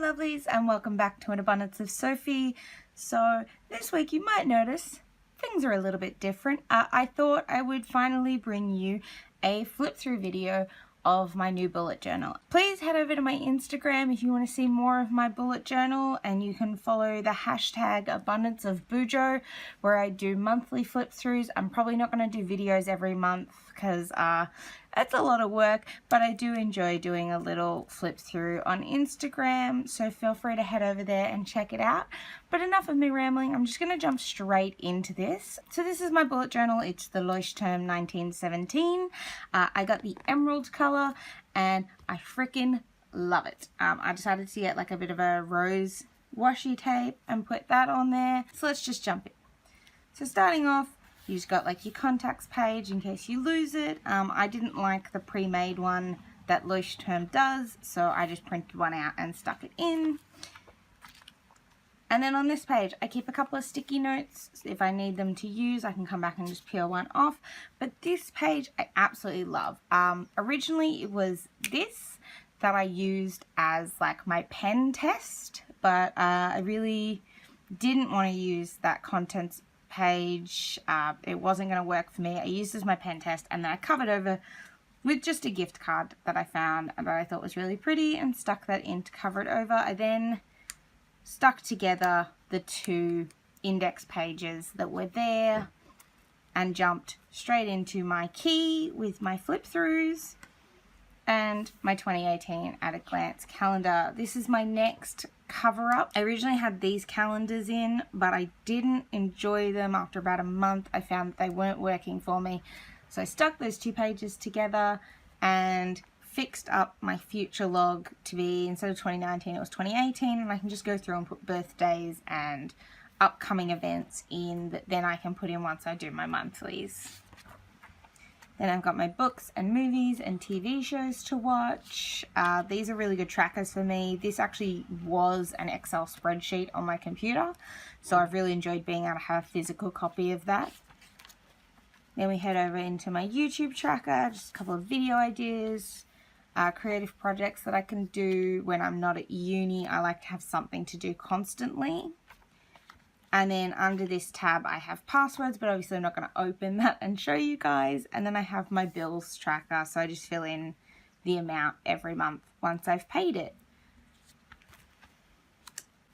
lovelies, and welcome back to An Abundance of Sophie. So this week you might notice things are a little bit different. I thought I would finally bring you a flip through video of my new bullet journal. Please head over to my Instagram if you want to see more of my bullet journal, and you can follow the hashtag Abundance of Bujo, where I do monthly flip throughs. I'm probably not going to do videos every month because it's a lot of work, but I do enjoy doing a little flip through on Instagram, so feel free to head over there and check it out. But enough of me rambling, I'm just going to jump straight into this. So this is my bullet journal. It's the Leuchtturm 1917. I got the emerald color and I freaking love it. I decided to get like a bit of a rose washi tape and put that on there. So let's just jump in. So starting off, you've got like your contacts page in case you lose it. I didn't like the pre-made one that Leuchtturm does, so I just printed one out and stuck it in. And then on this page, I keep a couple of sticky notes. If I need them to use, I can come back and just peel one off. But this page, I absolutely love. Originally, it was this that I used as like my pen test, but I really didn't want to use that contents page. It wasn't going to work for me. I used it as my pen test, and then I covered over with just a gift card that I found and that I thought was really pretty and stuck that in to cover it over. I then stuck together the two index pages that were there and jumped straight into my key with my flip throughs and my 2018 at a glance calendar. This is my next cover up. I originally had these calendars in, but I didn't enjoy them. After about a month, I found that they weren't working for me. So I stuck those two pages together and fixed up my future log to be, instead of 2019, it was 2018, and I can just go through and put birthdays and upcoming events in that then I can put in once I do my monthlies. Then I've got my books and movies and TV shows to watch. These are really good trackers for me. This actually was an Excel spreadsheet on my computer, so I've really enjoyed being able to have a physical copy of that. Then we head over into my YouTube tracker, just a couple of video ideas, creative projects that I can do when I'm not at uni. I like to have something to do constantly. And then under this tab, I have passwords, but obviously I'm not going to open that and show you guys. And then I have my bills tracker, so I just fill in the amount every month once I've paid it.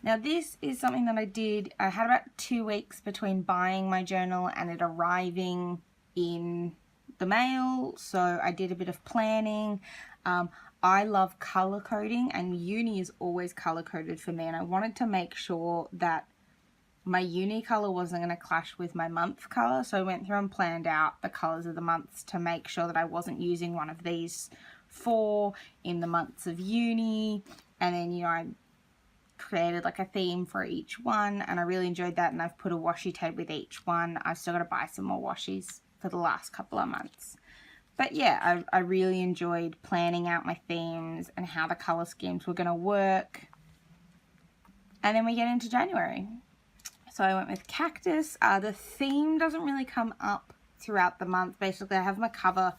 Now this is something that I did. I had about 2 weeks between buying my journal and it arriving in the mail, so I did a bit of planning. I love color coding, and uni is always color coded for me, and I wanted to make sure that my uni color wasn't going to clash with my month color, so I went through and planned out the colors of the months to make sure that I wasn't using one of these 4 in the months of uni. And then, you know, I created like a theme for each one, and I really enjoyed that, and I've put a washi tape with each one. I've still got to buy some more washies for the last couple of months. But yeah, I really enjoyed planning out my themes and how the color schemes were going to work. And then we get into January. So I went with cactus. The theme doesn't really come up throughout the month. Basically, I have my cover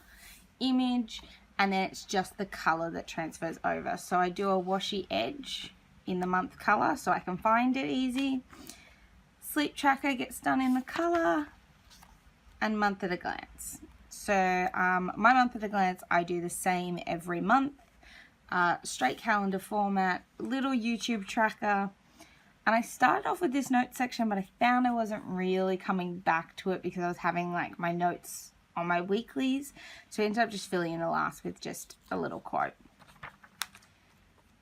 image, and then it's just the color that transfers over. So I do a washi edge in the month color so I can find it easy. Sleep tracker gets done in the color, and month at a glance. So my month at a glance, I do the same every month. Straight calendar format, little YouTube tracker. And I started off with this note section, but I found I wasn't really coming back to it because I was having like my notes on my weeklies. So I ended up just filling in the last with just a little quote.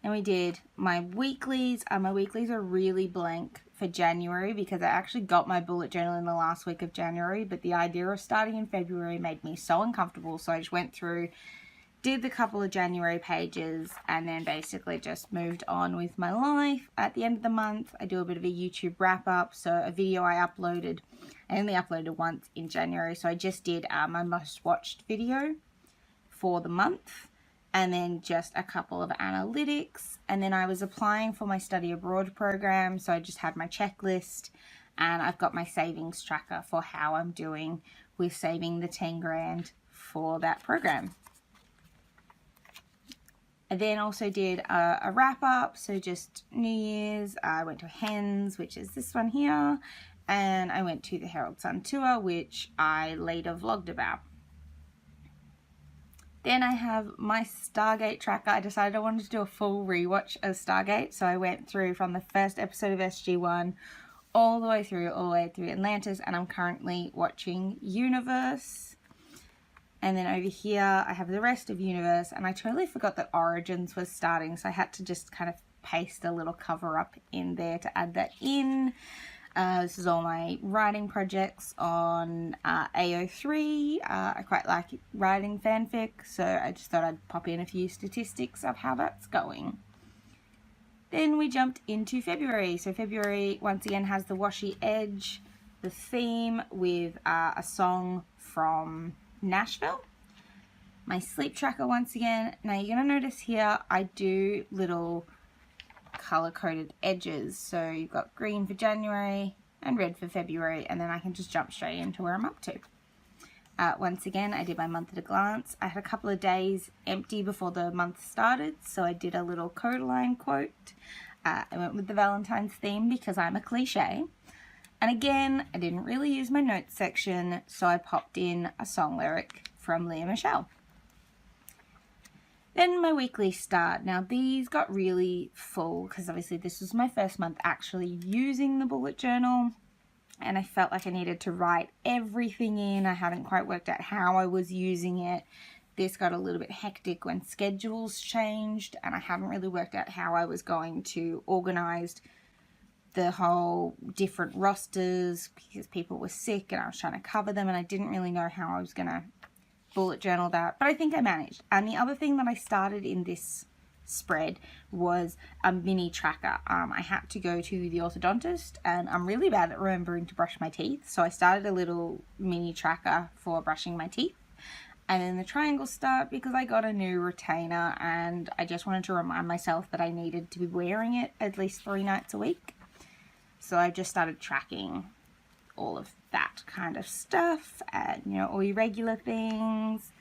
And we did my weeklies. My weeklies are really blank for January because I actually got my bullet journal in the last week of January, but the idea of starting in February made me so uncomfortable. So I just went through, did the couple of January pages, and then basically just moved on with my life. At the end of the month, I do a bit of a YouTube wrap up. So a video I uploaded, I only uploaded once in January. So I just did my most watched video for the month, and then just a couple of analytics. And then I was applying for my study abroad program, so I just had my checklist, and I've got my savings tracker for how I'm doing with saving the 10 grand for that program. I then also did a wrap up, so just New Year's. I went to Hens, which is this one here, and I went to the Herald Sun tour, which I later vlogged about. Then I have my Stargate tracker. I decided I wanted to do a full rewatch of Stargate, so I went through from the first episode of SG-1 all the way through Atlantis, and I'm currently watching Universe. And then over here I have the rest of Universe, and I totally forgot that Origins was starting, so I had to just kind of paste a little cover up in there to add that in. This is all my writing projects on AO3. I quite like writing fanfic, so I just thought I'd pop in a few statistics of how that's going. Then we jumped into February. So February once again has the Washi Edge, the theme with a song from Nashville. My sleep tracker once again. Now you're going to notice here I do little color-coded edges. So you've got green for January and red for February, and then I can just jump straight into where I'm up to. Once again, I did my month at a glance. I had a couple of days empty before the month started, so I did a little Codaline quote. I went with the Valentine's theme because I'm a cliche. And again, I didn't really use my notes section, so I popped in a song lyric from Lea Michele. Then my weekly start. Now these got really full because obviously this was my first month actually using the bullet journal, and I felt like I needed to write everything in. I hadn't quite worked out how I was using it. This got a little bit hectic when schedules changed, and I hadn't really worked out how I was going to organize the whole different rosters because people were sick and I was trying to cover them, and I didn't really know how I was going to bullet journal that, but I think I managed. And the other thing that I started in this spread was a mini tracker. I had to go to the orthodontist, and I'm really bad at remembering to brush my teeth, so I started a little mini tracker for brushing my teeth. And then the triangle start because I got a new retainer and I just wanted to remind myself that I needed to be wearing it at least 3 nights a week. So I just started tracking all of that kind of stuff, and you know, all your regular things.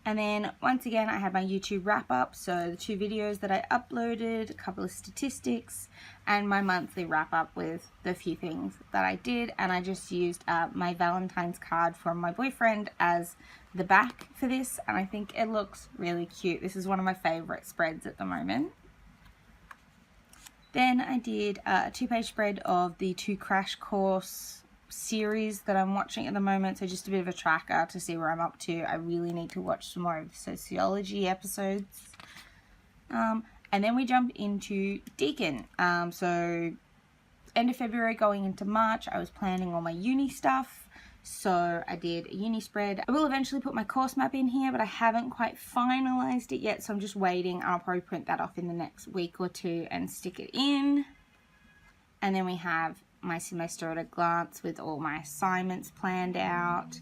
And then once again I had my YouTube wrap up, so the 2 videos that I uploaded, a couple of statistics, and my monthly wrap up with the few things that I did. And I just used my Valentine's card from my boyfriend as the back for this, and I think it looks really cute. This is one of my favorite spreads at the moment. Then I did a 2-page spread of the 2 Crash Course series that I'm watching at the moment, so just a bit of a tracker to see where I'm up to. I really need to watch some more of the sociology episodes. And then we jumped into Deacon. So end of February going into March, I was planning all my uni stuff. So I did a uni spread. I will eventually put my course map in here, but I haven't quite finalized it yet, so I'm just waiting. I'll probably print that off in the next week or 2 and stick it in. And then we have my semester at a glance with all my assignments planned out.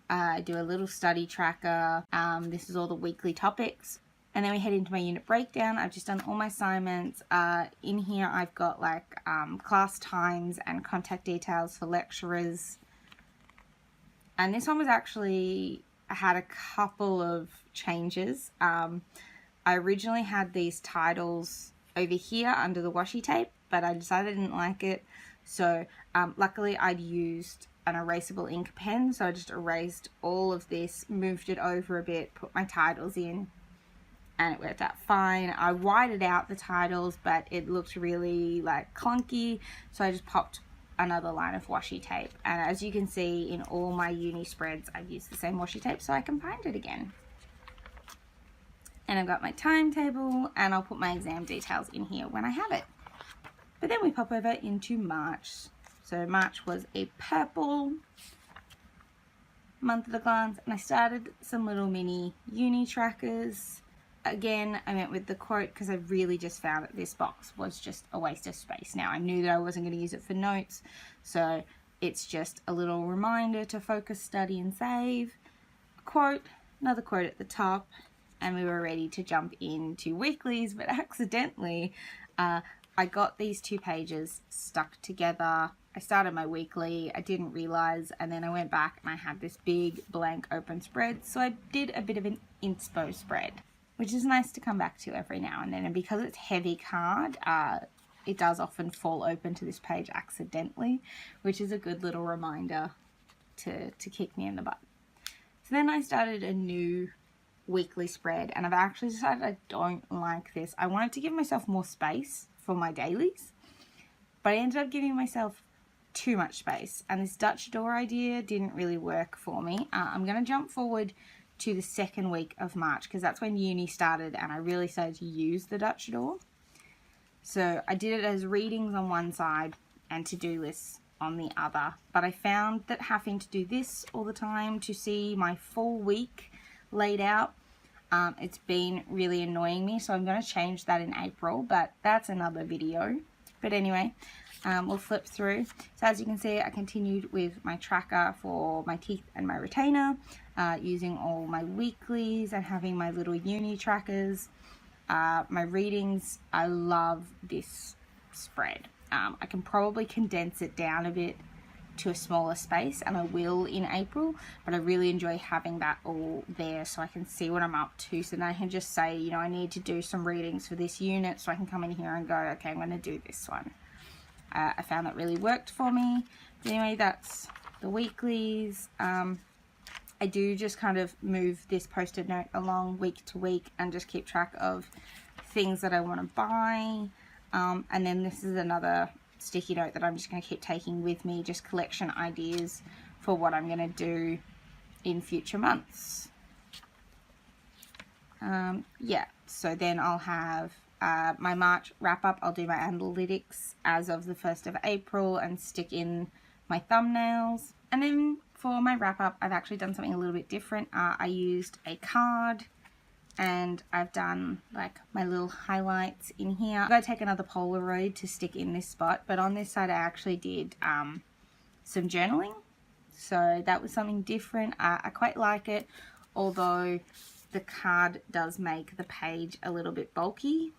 I do a little study tracker. This is all the weekly topics. And then we head into my unit breakdown. I've just done all my assignments. In here I've got like class times and contact details for lecturers. And this one was actually, I had a couple of changes. I originally had these titles over here under the washi tape, but I decided I didn't like it. So luckily I'd used an erasable ink pen, so I just erased all of this, moved it over a bit, put my titles in, and it worked out fine. I whited out the titles, but it looked really like clunky, so I just popped another line of washi tape. And as you can see in all my uni spreads, I've used the same washi tape so I can find it again. And I've got my timetable, and I'll put my exam details in here when I have it. But then we pop over into March. So March was a purple month at a glance, and I started some little mini uni trackers. Again, I went with the quote because I really just found that this box was just a waste of space. Now, I knew that I wasn't going to use it for notes, so it's just a little reminder to focus, study, and save. A quote, another quote at the top, and we were ready to jump into weeklies, but accidentally, I got these 2 pages stuck together. I started my weekly, I didn't realize, and then I went back and I had this big blank open spread, so I did a bit of an inspo spread. which is nice to come back to every now and then. And because it's heavy card, it does often fall open to this page accidentally, which is a good little reminder to kick me in the butt. So then I started a new weekly spread, and I've actually decided I don't like this. I wanted to give myself more space for my dailies, but I ended up giving myself too much space, and this Dutch door idea didn't really work for me. I'm going to jump forward to the second week of March because that's when uni started and I really started to use the Dutch door. So I did it as readings on one side and to-do lists on the other, but I found that having to do this all the time to see my full week laid out, it's been really annoying me, so I'm going to change that in April, but that's another video. But anyway, we'll flip through. So as you can see, I continued with my tracker for my teeth and my retainer, using all my weeklies and having my little uni trackers. My readings, I love this spread. I can probably condense it down a bit to a smaller space, and I will in April, but I really enjoy having that all there so I can see what I'm up to. So then I can just say, you know, I need to do some readings for this unit, so I can come in here and go, okay, I'm going to do this one. I found that really worked for me. But anyway, that's the weeklies. I do just kind of move this post-it note along week to week and just keep track of things that I want to buy. And then this is another sticky note that I'm just going to keep taking with me, just collection ideas for what I'm going to do in future months. Yeah, so then I'll have my March wrap up. I'll do my analytics as of the 1st of April and stick in my thumbnails. And then for my wrap up, I've actually done something a little bit different. I used a card and I've done like my little highlights in here. I'm going to take another Polaroid to stick in this spot, but on this side I actually did some journaling, so that was something different. I quite like it, although the card does make the page a little bit bulky,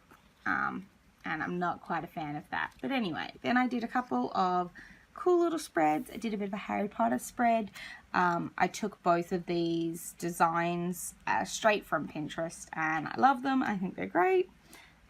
and I'm not quite a fan of that. But anyway, then I did a couple of cool little spreads. I did a bit of a Harry Potter spread. I took both of these designs straight from Pinterest and I love them. I think they're great,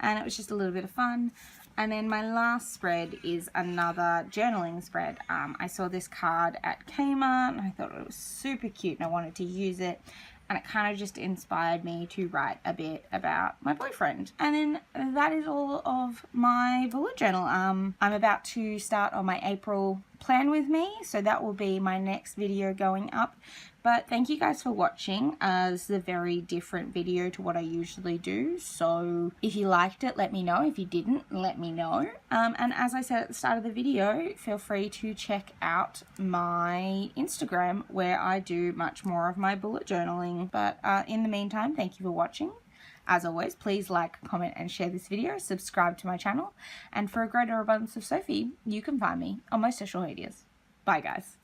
and it was just a little bit of fun. And then my last spread is another journaling spread. I saw this card at Kmart and I thought it was super cute and I wanted to use it, and it kind of just inspired me to write a bit about my boyfriend. And then that is all of my bullet journal. I'm about to start on my April plan with me, so that will be my next video going up. But thank you guys for watching. This is a very different video to what I usually do, so if you liked it, let me know. If you didn't, let me know. And as I said at the start of the video, feel free to check out my Instagram where I do much more of my bullet journaling. But in the meantime, thank you for watching. As always, please like, comment and share this video, subscribe to my channel, and for a greater abundance of Sophie, you can find me on my social medias. Bye guys.